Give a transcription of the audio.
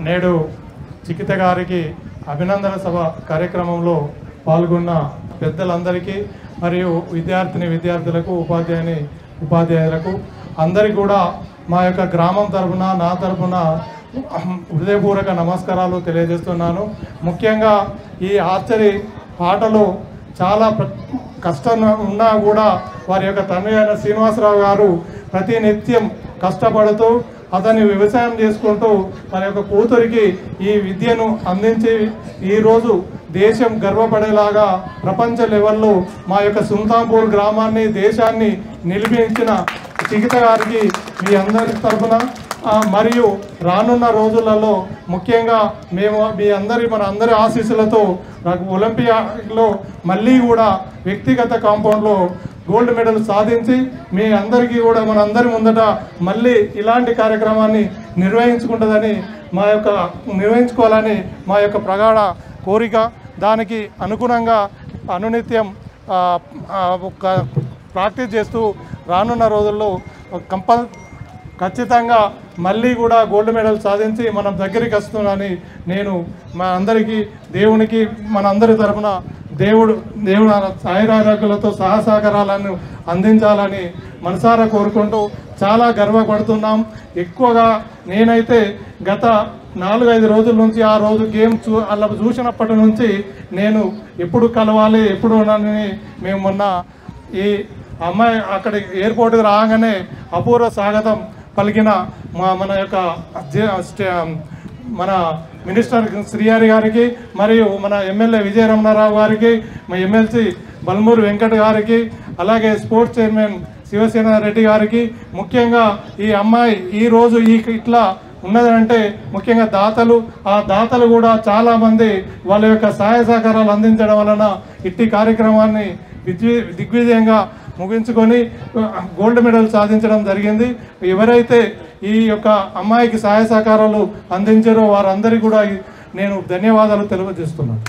నేడు చికిత గారికి అభినందన సభ కార్యక్రమంలో పాల్గొన్న పెద్దలందరికీ మరియు విద్యార్థులకు ఉపాధ్యాయులకు అందరికీ కూడా మా యొక్క గ్రామం తరపున నా తరపున హృదయపూర్వక నమస్కారాలు తెలియజేస్తున్నాను. ముఖ్యంగా ఈ ఆర్చరీ ఆటలో చాలా కష్టం ఉన్నా కూడా వారి యొక్క తండ్రి అయిన శ్రీనివాసరావు గారు ప్రతినిత్యం కష్టపడుతూ అతన్ని వ్యవసాయం చేసుకుంటూ తన యొక్క కూతురికి ఈ విద్యను అందించి ఈరోజు దేశం గర్వపడేలాగా ప్రపంచ లెవెల్లో మా యొక్క సుల్తాన్పూర్ గ్రామాన్ని దేశాన్ని నిలిపించిన చికిత గారికి మీ అందరి తరఫున మరియు రానున్న రోజులలో ముఖ్యంగా మేము మన అందరి ఆశీస్సులతో ఒలింపియాడ్లో మళ్ళీ కూడా వ్యక్తిగత కాంపౌండ్లో గోల్డ్ మెడల్ సాధించి మీ అందరికీ కూడా మనందరి ముందట మళ్ళీ ఇలాంటి కార్యక్రమాన్ని నిర్వహించుకోవాలని మా యొక్క ప్రగాఢ కోరిక. దానికి అనుగుణంగా అనునిత్యం ప్రాక్టీస్ చేస్తూ రానున్న రోజుల్లో ఖచ్చితంగా మళ్ళీ కూడా గోల్డ్ మెడల్ సాధించి మనం దగ్గరికి వస్తున్నానని నేను మా అందరికీ దేవునికి మనందరి తరఫున దేవుడు సాయిరాజకులతో సహసహకారాలను అందించాలని మనసారా కోరుకుంటూ చాలా గర్వపడుతున్నాం. ఎక్కువగా నేనైతే గత 4-5 రోజుల నుంచి ఆ రోజు గేమ్ అలా చూసినప్పటి నుంచి నేను ఎప్పుడు కలవాలి ఎప్పుడు ఉన్నానని మేము మొన్న ఈ అమ్మాయి అక్కడ ఎయిర్పోర్ట్కి రాగానే అపూర్వ స్వాగతం పలికిన మన యొక్క మన మినిస్టర్ శ్రీహరి గారికి మరియు మన ఎమ్మెల్యే విజయరమణారావు గారికి మా ఎమ్మెల్సీ బల్మూరి వెంకట్ గారికి అలాగే స్పోర్ట్స్ చైర్మన్ శివసేన రెడ్డి గారికి ముఖ్యంగా ఈ అమ్మాయి ఈరోజు ఇట్లా ఉన్నదంటే ముఖ్యంగా ఆ దాతలు కూడా చాలామంది వాళ్ళ యొక్క సహాయ సహకారాలు అందించడం వలన ఇట్టి కార్యక్రమాన్ని దిగ్విజయంగా ముగించుకొని గోల్డ్ మెడల్ సాధించడం జరిగింది. ఎవరైతే ఈ యొక్క అమ్మాయికి సహాయ సహకారాలు అందించారో వారందరికీ కూడా నేను ధన్యవాదాలు తెలియజేస్తున్నాను.